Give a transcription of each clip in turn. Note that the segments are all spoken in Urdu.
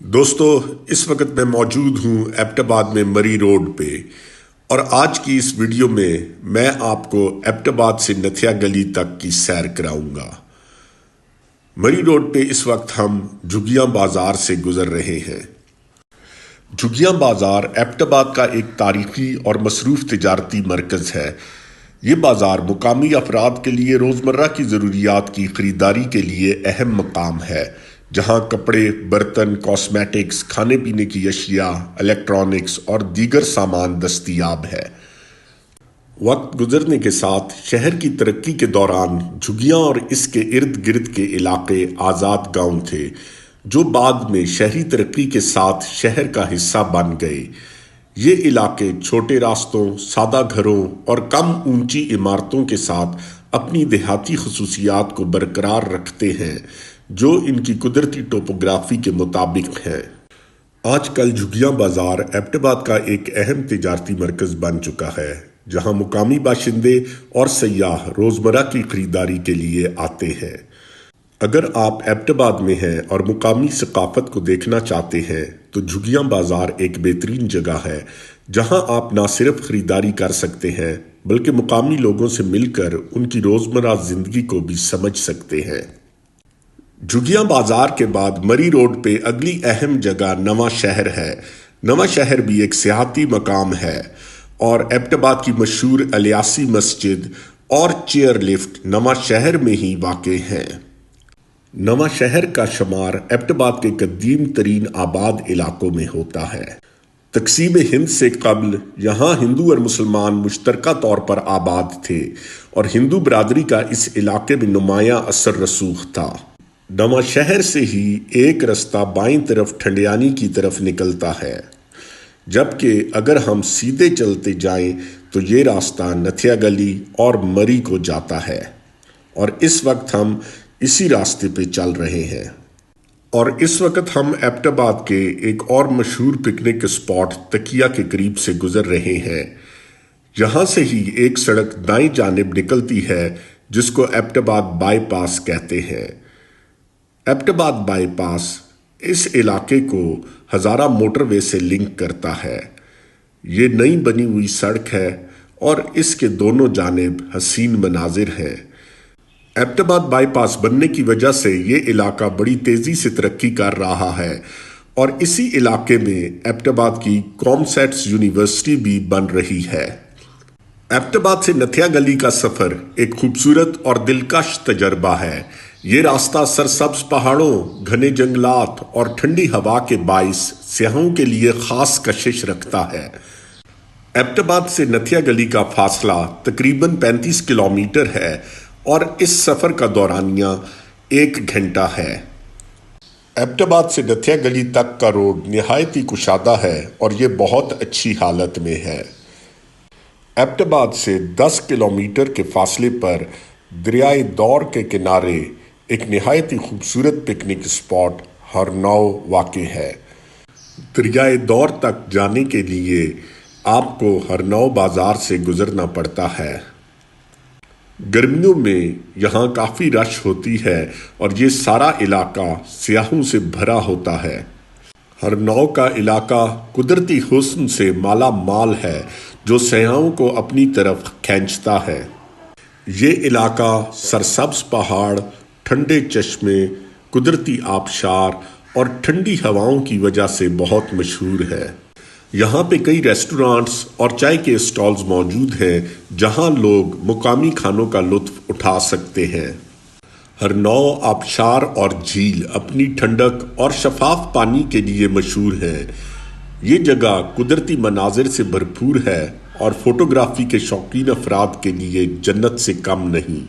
دوستو، اس وقت میں موجود ہوں ایبٹ آباد میں مری روڈ پہ، اور آج کی اس ویڈیو میں آپ کو ایبٹ آباد سے نتھیا گلی تک کی سیر کراؤں گا۔ مری روڈ پہ اس وقت ہم جھگیاں بازار سے گزر رہے ہیں۔ جھگیاں بازار ایبٹ آباد کا ایک تاریخی اور مصروف تجارتی مرکز ہے۔ یہ بازار مقامی افراد کے لیے روزمرہ کی ضروریات کی خریداری کے لیے اہم مقام ہے، جہاں کپڑے، برتن، کاسمیٹکس، کھانے پینے کی اشیاء، الیکٹرانکس اور دیگر سامان دستیاب ہے۔ وقت گزرنے کے ساتھ شہر کی ترقی کے دوران جھگیاں اور اس کے ارد گرد کے علاقے آزاد گاؤں تھے، جو بعد میں شہری ترقی کے ساتھ شہر کا حصہ بن گئے۔ یہ علاقے چھوٹے راستوں، سادہ گھروں اور کم اونچی عمارتوں کے ساتھ اپنی دیہاتی خصوصیات کو برقرار رکھتے ہیں، جو ان کی قدرتی ٹوپوگرافی کے مطابق ہیں۔ آج کل جھگیاں بازار ایبٹ آباد کا ایک اہم تجارتی مرکز بن چکا ہے، جہاں مقامی باشندے اور سیاح روزمرہ کی خریداری کے لیے آتے ہیں۔ اگر آپ ایبٹ آباد میں ہیں اور مقامی ثقافت کو دیکھنا چاہتے ہیں تو جھگیاں بازار ایک بہترین جگہ ہے، جہاں آپ نہ صرف خریداری کر سکتے ہیں بلکہ مقامی لوگوں سے مل کر ان کی روزمرہ زندگی کو بھی سمجھ سکتے ہیں۔ جھگیاں بازار کے بعد مری روڈ پہ اگلی اہم جگہ نواں شہر ہے۔ نواں شہر بھی ایک سیاحتی مقام ہے، اور ایبٹ آباد کی مشہور الیاسی مسجد اور چیئر لفٹ نواں شہر میں ہی واقع ہیں۔ نواں شہر کا شمار ایبٹ آباد کے قدیم ترین آباد علاقوں میں ہوتا ہے۔ تقسیم ہند سے قبل یہاں ہندو اور مسلمان مشترکہ طور پر آباد تھے، اور ہندو برادری کا اس علاقے میں نمایاں اثر رسوخ تھا۔ نواں شہر سے ہی ایک رستہ بائیں طرف ٹھنڈیانی کی طرف نکلتا ہے، جبکہ اگر ہم سیدھے چلتے جائیں تو یہ راستہ نتھیا گلی اور مری کو جاتا ہے، اور اس وقت ہم اسی راستے پہ چل رہے ہیں۔ اور اس وقت ہم ایبٹ آباد کے ایک اور مشہور پکنک اسپاٹ تکیہ کے قریب سے گزر رہے ہیں۔ یہاں سے ہی ایک سڑک دائیں جانب نکلتی ہے، جس کو ایبٹ آباد بائی پاس کہتے ہیں۔ ایبٹ آباد بائی پاس اس علاقے کو ہزارہ موٹر وے سے لنک کرتا ہے۔ یہ نئی بنی ہوئی سڑک ہے اور اس کے دونوں جانب حسین مناظر ہیں۔ ایبٹ آباد بائی پاس بننے کی وجہ سے یہ علاقہ بڑی تیزی سے ترقی کر رہا ہے، اور اسی علاقے میں ایبٹ آباد کی کامسیٹس یونیورسٹی بھی بن رہی ہے۔ ایبٹ آباد سے نتھیا گلی کا سفر ایک خوبصورت اور دلکش تجربہ ہے۔ یہ راستہ سرسبز پہاڑوں، گھنے جنگلات اور ٹھنڈی ہوا کے باعث سیاحوں کے لیے خاص کشش رکھتا ہے۔ ایبٹ آباد سے نتھیا گلی کا فاصلہ تقریباً 35 کلومیٹر ہے، اور اس سفر کا دورانیہ 1 گھنٹہ ہے۔ ایبٹ آباد سے نتھیا گلی تک کا روڈ نہایت ہی کشادہ ہے اور یہ بہت اچھی حالت میں ہے۔ ایبٹ آباد سے 10 کلومیٹر کے فاصلے پر دریائے دور کے کنارے ایک نہایت ہی خوبصورت پکنک اسپاٹ ہرنو واقع ہے۔ دریائے دور تک جانے کے لیے آپ کو ہرنو بازار سے گزرنا پڑتا ہے۔ گرمیوں میں یہاں کافی رش ہوتی ہے اور یہ سارا علاقہ سیاحوں سے بھرا ہوتا ہے۔ ہرنو کا علاقہ قدرتی حسن سے مالا مال ہے، جو سیاحوں کو اپنی طرف کھینچتا ہے۔ یہ علاقہ سرسبز پہاڑ، ٹھنڈے چشمے، قدرتی آبشار اور ٹھنڈی ہواؤں کی وجہ سے بہت مشہور ہے۔ یہاں پہ کئی ریسٹورانٹس اور چائے کے اسٹالز موجود ہیں، جہاں لوگ مقامی کھانوں کا لطف اٹھا سکتے ہیں۔ ہرنو آبشار اور جھیل اپنی ٹھنڈک اور شفاف پانی کے لیے مشہور ہے۔ یہ جگہ قدرتی مناظر سے بھرپور ہے اور فوٹوگرافی کے شوقین افراد کے لیے جنت سے کم نہیں۔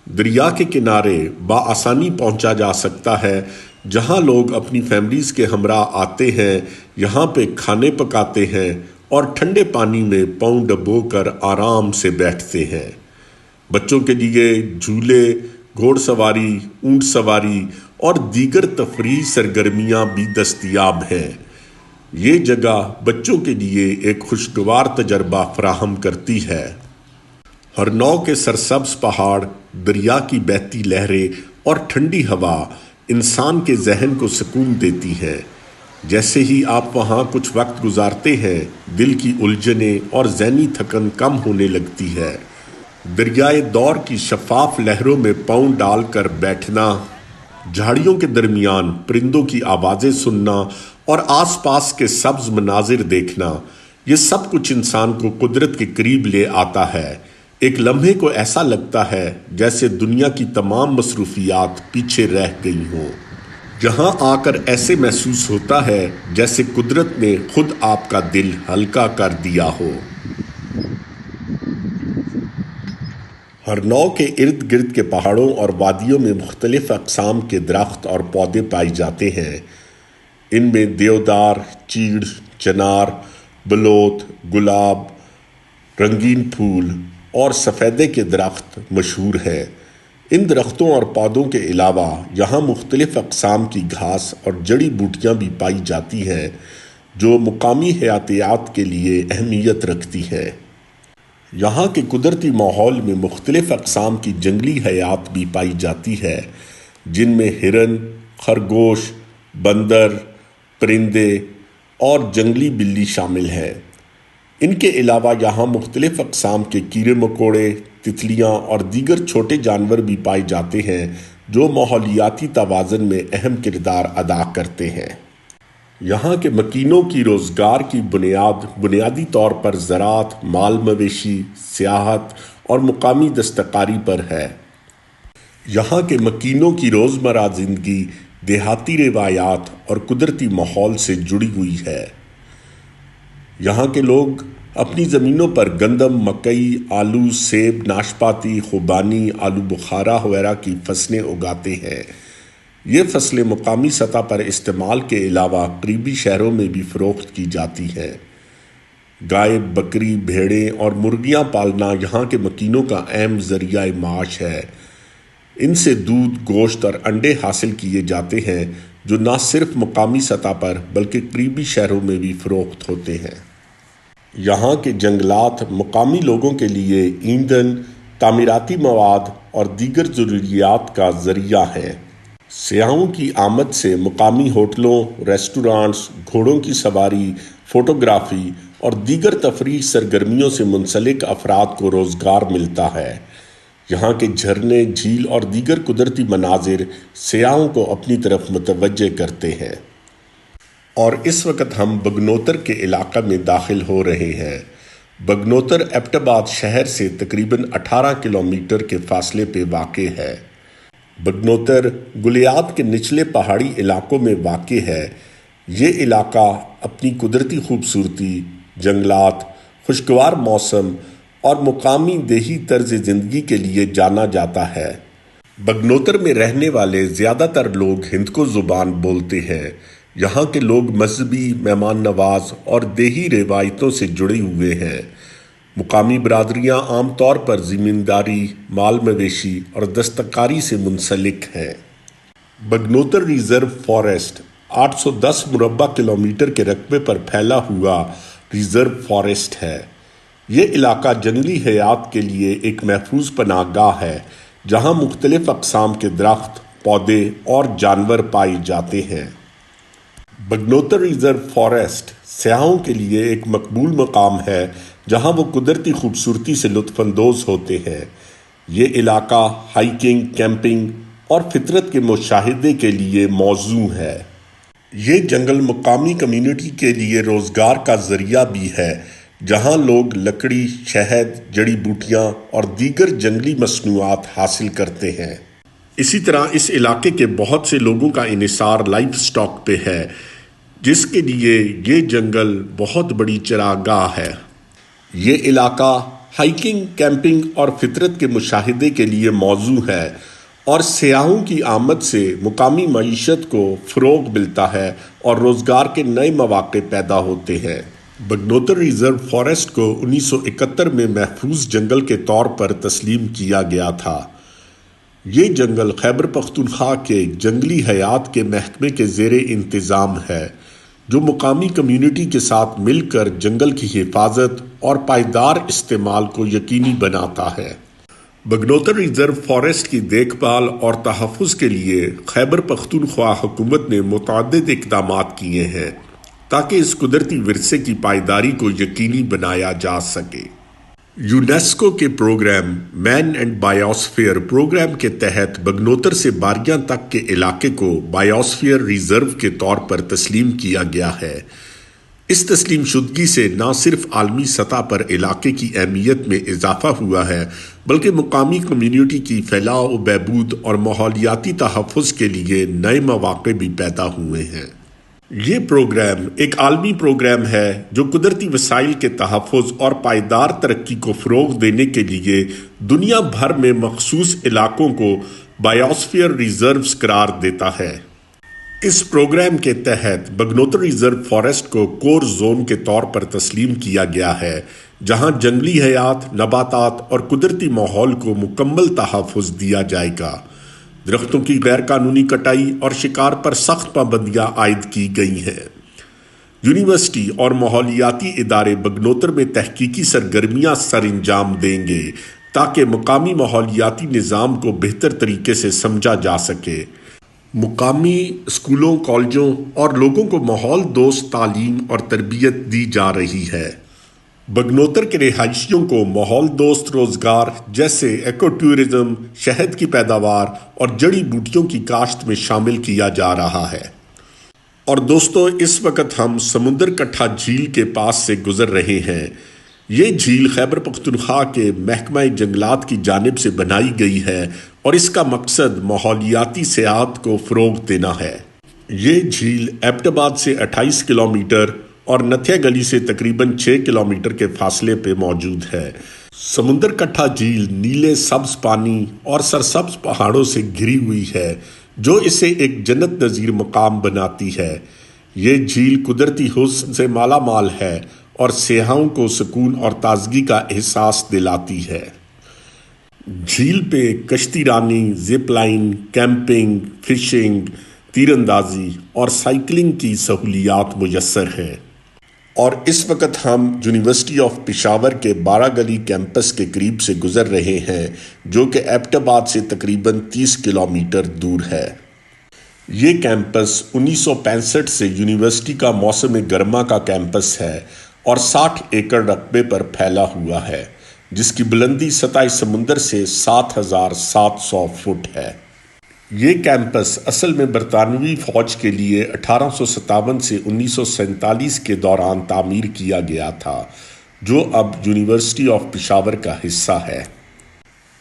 دریا کے کنارے بآسانی پہنچا جا سکتا ہے، جہاں لوگ اپنی فیملیز کے ہمراہ آتے ہیں، یہاں پہ کھانے پکاتے ہیں اور ٹھنڈے پانی میں پاؤں ڈبو کر آرام سے بیٹھتے ہیں۔ بچوں کے لیے جھولے، گھوڑ سواری، اونٹ سواری اور دیگر تفریحی سرگرمیاں بھی دستیاب ہیں۔ یہ جگہ بچوں کے لیے ایک خوشگوار تجربہ فراہم کرتی ہے۔ ہرنو کے سرسبز پہاڑ، دریا کی بہتی لہریں اور ٹھنڈی ہوا انسان کے ذہن کو سکون دیتی ہیں۔ جیسے ہی آپ وہاں کچھ وقت گزارتے ہیں، دل کی الجھنیں اور ذہنی تھکن کم ہونے لگتی ہے۔ دریائے دور کی شفاف لہروں میں پاؤں ڈال کر بیٹھنا، جھاڑیوں کے درمیان پرندوں کی آوازیں سننا اور آس پاس کے سبز مناظر دیکھنا، یہ سب کچھ انسان کو قدرت کے قریب لے آتا ہے۔ ایک لمحے کو ایسا لگتا ہے جیسے دنیا کی تمام مصروفیات پیچھے رہ گئی ہوں۔ جہاں آ کر ایسے محسوس ہوتا ہے جیسے قدرت نے خود آپ کا دل ہلکا کر دیا ہو۔ ہرنو کے ارد گرد کے پہاڑوں اور وادیوں میں مختلف اقسام کے درخت اور پودے پائے جاتے ہیں۔ ان میں دیودار، چیڑ، چنار، بلوت، گلاب، رنگین پھول اور سفیدے کے درخت مشہور ہیں۔ ان درختوں اور پودوں کے علاوہ یہاں مختلف اقسام کی گھاس اور جڑی بوٹیاں بھی پائی جاتی ہیں جو مقامی حیاتیات کے لیے اہمیت رکھتی ہیں۔ یہاں کے قدرتی ماحول میں مختلف اقسام کی جنگلی حیات بھی پائی جاتی ہے، جن میں ہرن، خرگوش، بندر، پرندے اور جنگلی بلی شامل ہیں۔ ان کے علاوہ یہاں مختلف اقسام کے کیڑے مکوڑے، تتلیاں اور دیگر چھوٹے جانور بھی پائے جاتے ہیں جو ماحولیاتی توازن میں اہم کردار ادا کرتے ہیں۔ یہاں کے مکینوں کی روزگار کی بنیادی طور پر زراعت، مال مویشی، سیاحت اور مقامی دستکاری پر ہے۔ یہاں کے مکینوں کی روزمرہ زندگی دیہاتی روایات اور قدرتی ماحول سے جڑی ہوئی ہے۔ یہاں کے لوگ اپنی زمینوں پر گندم، مکئی، آلو، سیب، ناشپاتی، خوبانی، آلو بخارا وغیرہ کی فصلیں اگاتے ہیں۔ یہ فصلیں مقامی سطح پر استعمال کے علاوہ قریبی شہروں میں بھی فروخت کی جاتی ہیں۔ گائے، بکری، بھیڑیں اور مرغیاں پالنا یہاں کے مکینوں کا اہم ذریعہ معاش ہے۔ ان سے دودھ، گوشت اور انڈے حاصل کیے جاتے ہیں جو نہ صرف مقامی سطح پر بلکہ قریبی شہروں میں بھی فروخت ہوتے ہیں۔ یہاں کے جنگلات مقامی لوگوں کے لیے ایندھن، تعمیراتی مواد اور دیگر ضروریات کا ذریعہ ہیں۔ سیاحوں کی آمد سے مقامی ہوٹلوں، ریسٹورانٹس، گھوڑوں کی سواری، فوٹوگرافی اور دیگر تفریحی سرگرمیوں سے منسلک افراد کو روزگار ملتا ہے۔ یہاں کے جھرنے، جھیل اور دیگر قدرتی مناظر سیاحوں کو اپنی طرف متوجہ کرتے ہیں۔ اور اس وقت ہم بگنوتر کے علاقہ میں داخل ہو رہے ہیں۔ بگنوتر ایبٹ آباد شہر سے تقریباً 18 کلومیٹر کے فاصلے پہ واقع ہے۔ بگنوتر گلیات کے نچلے پہاڑی علاقوں میں واقع ہے۔ یہ علاقہ اپنی قدرتی خوبصورتی، جنگلات، خوشگوار موسم اور مقامی دیہی طرز زندگی کے لیے جانا جاتا ہے۔ بگنوتر میں رہنے والے زیادہ تر لوگ ہندکو زبان بولتے ہیں۔ یہاں کے لوگ مذہبی، مہمان نواز اور دیہی روایتوں سے جڑے ہوئے ہیں۔ مقامی برادریاں عام طور پر زمینداری، مال مویشی اور دستکاری سے منسلک ہیں۔ بگنوتر ریزرو فاریسٹ 810 مربع کلومیٹر کے رقبے پر پھیلا ہوا ریزرو فاریسٹ ہے۔ یہ علاقہ جنگلی حیات کے لیے ایک محفوظ پناہ گاہ ہے جہاں مختلف اقسام کے درخت، پودے اور جانور پائے جاتے ہیں۔ بگنوتر ریزرو فاریسٹ سیاحوں کے لیے ایک مقبول مقام ہے جہاں وہ قدرتی خوبصورتی سے لطف اندوز ہوتے ہیں۔ یہ علاقہ ہائیکنگ، کیمپنگ اور فطرت کے مشاہدے کے لیے موزوں ہے۔ یہ جنگل مقامی کمیونٹی کے لیے روزگار کا ذریعہ بھی ہے، جہاں لوگ لکڑی، شہد، جڑی بوٹیاں اور دیگر جنگلی مصنوعات حاصل کرتے ہیں۔ اسی طرح اس علاقے کے بہت سے لوگوں کا انحصار لائف سٹاک پہ ہے، جس کے لیے یہ جنگل بہت بڑی چراگاہ ہے۔ یہ علاقہ ہائیکنگ، کیمپنگ اور فطرت کے مشاہدے کے لیے موزوں ہے اور سیاحوں کی آمد سے مقامی معیشت کو فروغ ملتا ہے اور روزگار کے نئے مواقع پیدا ہوتے ہیں۔ بگنوتر ریزرو فاریسٹ کو 1971 میں محفوظ جنگل کے طور پر تسلیم کیا گیا تھا۔ یہ جنگل خیبر پختونخوا کے جنگلی حیات کے محکمے کے زیر انتظام ہے، جو مقامی کمیونٹی کے ساتھ مل کر جنگل کی حفاظت اور پائیدار استعمال کو یقینی بناتا ہے۔ بگنوتر ریزرو فارسٹ کی دیکھ بھال اور تحفظ کے لیے خیبر پختونخوا حکومت نے متعدد اقدامات کیے ہیں تاکہ اس قدرتی ورثے کی پائیداری کو یقینی بنایا جا سکے۔ یونیسکو کے پروگرام مین اینڈ بائیوسفیئر پروگرام کے تحت بگنوتر سے باریاں تک کے علاقے کو بائیوسفیئر ریزرو کے طور پر تسلیم کیا گیا ہے۔ اس تسلیم شدگی سے نہ صرف عالمی سطح پر علاقے کی اہمیت میں اضافہ ہوا ہے بلکہ مقامی کمیونٹی کی فلاح و بہبود اور ماحولیاتی تحفظ کے لیے نئے مواقع بھی پیدا ہوئے ہیں۔ یہ پروگرام ایک عالمی پروگرام ہے جو قدرتی وسائل کے تحفظ اور پائیدار ترقی کو فروغ دینے کے لیے دنیا بھر میں مخصوص علاقوں کو بائیوسفیئر ریزروز قرار دیتا ہے۔ اس پروگرام کے تحت بگنوتر ریزرو فارسٹ کو کور زون کے طور پر تسلیم کیا گیا ہے، جہاں جنگلی حیات، نباتات اور قدرتی ماحول کو مکمل تحفظ دیا جائے گا۔ درختوں کی غیر قانونی کٹائی اور شکار پر سخت پابندیاں عائد کی گئی ہیں۔ یونیورسٹی اور ماحولیاتی ادارے بگنوتر میں تحقیقی سرگرمیاں سر انجام دیں گے تاکہ مقامی ماحولیاتی نظام کو بہتر طریقے سے سمجھا جا سکے۔ مقامی اسکولوں، کالجوں اور لوگوں کو ماحول دوست تعلیم اور تربیت دی جا رہی ہے۔ بگنوتر کے رہائشیوں کو ماحول دوست روزگار جیسے ایکو ٹورزم، شہد کی پیداوار اور جڑی بوٹیوں کی کاشت میں شامل کیا جا رہا ہے۔ اور دوستو، اس وقت ہم سمندر کٹھا جھیل کے پاس سے گزر رہے ہیں۔ یہ جھیل خیبر پختونخوا کے محکمہ جنگلات کی جانب سے بنائی گئی ہے اور اس کا مقصد ماحولیاتی سیاحت کو فروغ دینا ہے۔ یہ جھیل ایبٹ آباد سے 28 کلومیٹر اور نتھیا گلی سے تقریباً 6 کلومیٹر کے فاصلے پہ موجود ہے۔ سمندر کٹھا جھیل نیلے سبز پانی اور سرسبز پہاڑوں سے گھری ہوئی ہے جو اسے ایک جنت نظیر مقام بناتی ہے۔ یہ جھیل قدرتی حسن سے مالا مال ہے اور سیاحوں کو سکون اور تازگی کا احساس دلاتی ہے۔ جھیل پہ کشتی رانی، زپ لائن، کیمپنگ، فشنگ، تیر اندازی اور سائیکلنگ کی سہولیات میسر ہیں۔ اور اس وقت ہم یونیورسٹی آف پشاور کے بارہ گلی کیمپس کے قریب سے گزر رہے ہیں جو کہ ایبٹ آباد سے تقریباً 30 کلومیٹر دور ہے۔ یہ کیمپس 1965 سے یونیورسٹی کا موسم گرما کا کیمپس ہے اور 60 ایکڑ رقبے پر پھیلا ہوا ہے، جس کی بلندی سطح سمندر سے 7700 فٹ ہے۔ یہ کیمپس اصل میں برطانوی فوج کے لیے 1857 سے 1947 کے دوران تعمیر کیا گیا تھا، جو اب یونیورسٹی آف پشاور کا حصہ ہے۔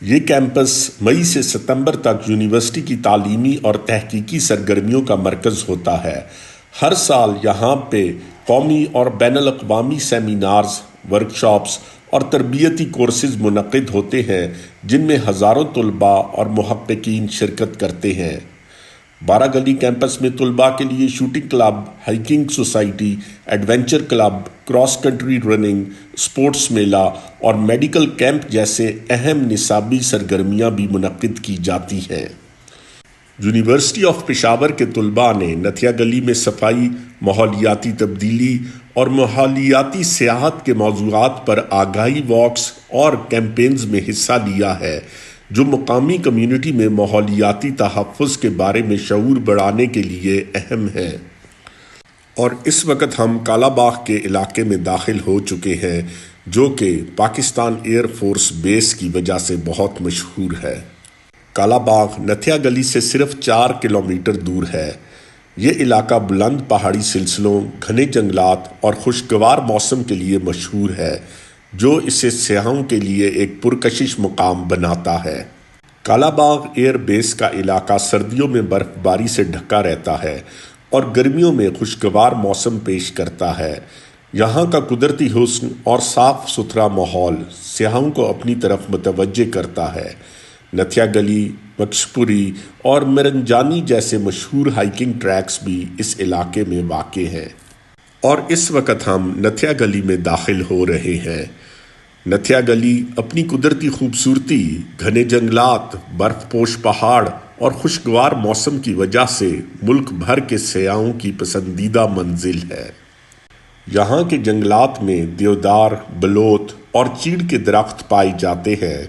یہ کیمپس مئی سے ستمبر تک یونیورسٹی کی تعلیمی اور تحقیقی سرگرمیوں کا مرکز ہوتا ہے۔ ہر سال یہاں پہ قومی اور بین الاقوامی سیمینارز، ورکشاپس اور تربیتی کورسز منعقد ہوتے ہیں جن میں ہزاروں طلباء اور محققین شرکت کرتے ہیں۔ بارہ گلی کیمپس میں طلباء کے لیے shooting club, hiking society, adventure club, cross country running, sports میلہ اور میڈیکل کیمپ جیسے اہم نصابی سرگرمیاں بھی منعقد کی جاتی ہیں۔ یونیورسٹی آف پشاور کے طلباء نے نتھیا گلی میں صفائی، ماحولیاتی تبدیلی اور ماحولیاتی سیاحت کے موضوعات پر آگاہی واکس اور کیمپینز میں حصہ لیا ہے جو مقامی کمیونٹی میں ماحولیاتی تحفظ کے بارے میں شعور بڑھانے کے لیے اہم ہیں۔ اور اس وقت ہم کالا باغ کے علاقے میں داخل ہو چکے ہیں جو کہ پاکستان ایئر فورس بیس کی وجہ سے بہت مشہور ہے۔ کالا باغ نتھیا گلی سے صرف 4 کلومیٹر دور ہے۔ یہ علاقہ بلند پہاڑی سلسلوں، گھنے جنگلات اور خوشگوار موسم کے لیے مشہور ہے جو اسے سیاحوں کے لیے ایک پرکشش مقام بناتا ہے۔ کالا باغ ایئر بیس کا علاقہ سردیوں میں برف باری سے ڈھکا رہتا ہے اور گرمیوں میں خوشگوار موسم پیش کرتا ہے۔ یہاں کا قدرتی حسن اور صاف ستھرا ماحول سیاحوں کو اپنی طرف متوجہ کرتا ہے۔ نتھیا گلی، مکشپوری اور مرنجانی جیسے مشہور ہائکنگ ٹریکس بھی اس علاقے میں واقع ہیں۔ اور اس وقت ہم نتھیا گلی میں داخل ہو رہے ہیں۔ نتھیا گلی اپنی قدرتی خوبصورتی، گھنے جنگلات، برف پوش پہاڑ اور خوشگوار موسم کی وجہ سے ملک بھر کے سیاحوں کی پسندیدہ منزل ہے۔ یہاں کے جنگلات میں دیودار، بلوت اور چیڑ کے درخت پائے جاتے ہیں۔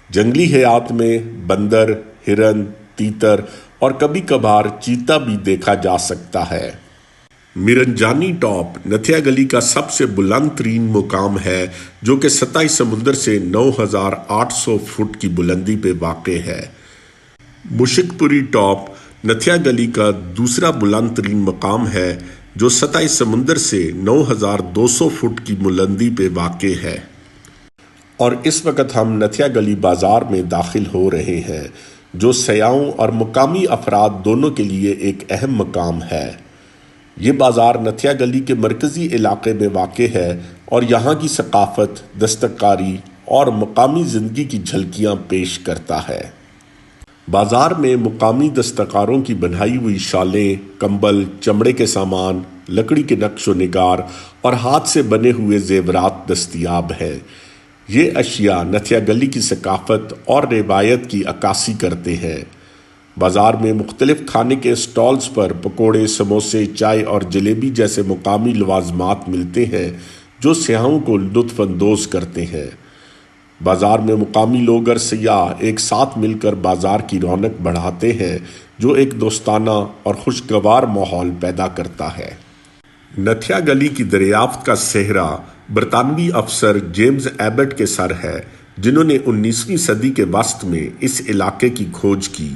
جنگلی حیات میں بندر، ہرن، تیتر اور کبھی کبھار چیتا بھی دیکھا جا سکتا ہے۔ مرنجانی ٹاپ نتھیا گلی کا سب سے بلند ترین مقام ہے جو کہ سطح سمندر سے 9800 فٹ کی بلندی پہ واقع ہے۔ مشک پوری ٹاپ نتھیا گلی کا دوسرا بلند ترین مقام ہے جو سطح سمندر سے 9200 فٹ کی بلندی پہ واقع ہے۔ اور اس وقت ہم نتھیا گلی بازار میں داخل ہو رہے ہیں جو سیاحوں اور مقامی افراد دونوں کے لیے ایک اہم مقام ہے۔ یہ بازار نتھیا گلی کے مرکزی علاقے میں واقع ہے اور یہاں کی ثقافت، دستکاری اور مقامی زندگی کی جھلکیاں پیش کرتا ہے۔ بازار میں مقامی دستکاروں کی بنائی ہوئی شالیں، کمبل، چمڑے کے سامان، لکڑی کے نقش و نگار اور ہاتھ سے بنے ہوئے زیورات دستیاب ہیں۔ یہ اشیاء نتھیا گلی کی ثقافت اور روایت کی عکاسی کرتے ہیں۔ بازار میں مختلف کھانے کے اسٹالز پر پکوڑے، سموسے، چائے اور جلیبی جیسے مقامی لوازمات ملتے ہیں جو سیاحوں کو لطف اندوز کرتے ہیں۔ بازار میں مقامی لوگ اور سیاح ایک ساتھ مل کر بازار کی رونق بڑھاتے ہیں جو ایک دوستانہ اور خوشگوار ماحول پیدا کرتا ہے۔ نتھیا گلی کی دریافت کا سہرا برطانوی افسر جیمز ایبٹ کے سر ہے جنہوں نے 19ویں صدی کے وسط میں اس علاقے کی کھوج کی۔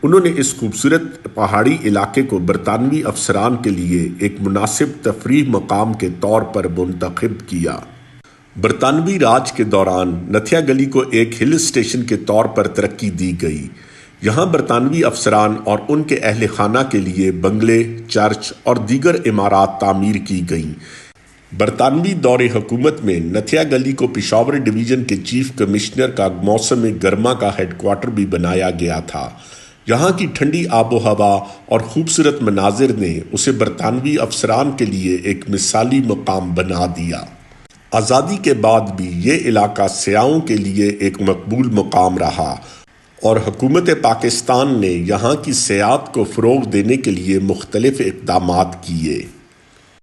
انہوں نے اس خوبصورت پہاڑی علاقے کو برطانوی افسران کے لیے ایک مناسب تفریح مقام کے طور پر منتخب کیا۔ برطانوی راج کے دوران نتھیا گلی کو ایک ہل اسٹیشن کے طور پر ترقی دی گئی۔ یہاں برطانوی افسران اور ان کے اہل خانہ کے لیے بنگلے، چرچ اور دیگر عمارات تعمیر کی گئیں۔ برطانوی دور حکومت میں نتھیا گلی کو پشاور ڈویژن کے چیف کمشنر کا موسم گرما کا ہیڈ کوارٹر بھی بنایا گیا تھا۔ یہاں کی ٹھنڈی آب و ہوا اور خوبصورت مناظر نے اسے برطانوی افسران کے لیے ایک مثالی مقام بنا دیا۔ آزادی کے بعد بھی یہ علاقہ سیاحوں کے لیے ایک مقبول مقام رہا اور حکومت پاکستان نے یہاں کی سیاحت کو فروغ دینے کے لیے مختلف اقدامات کیے۔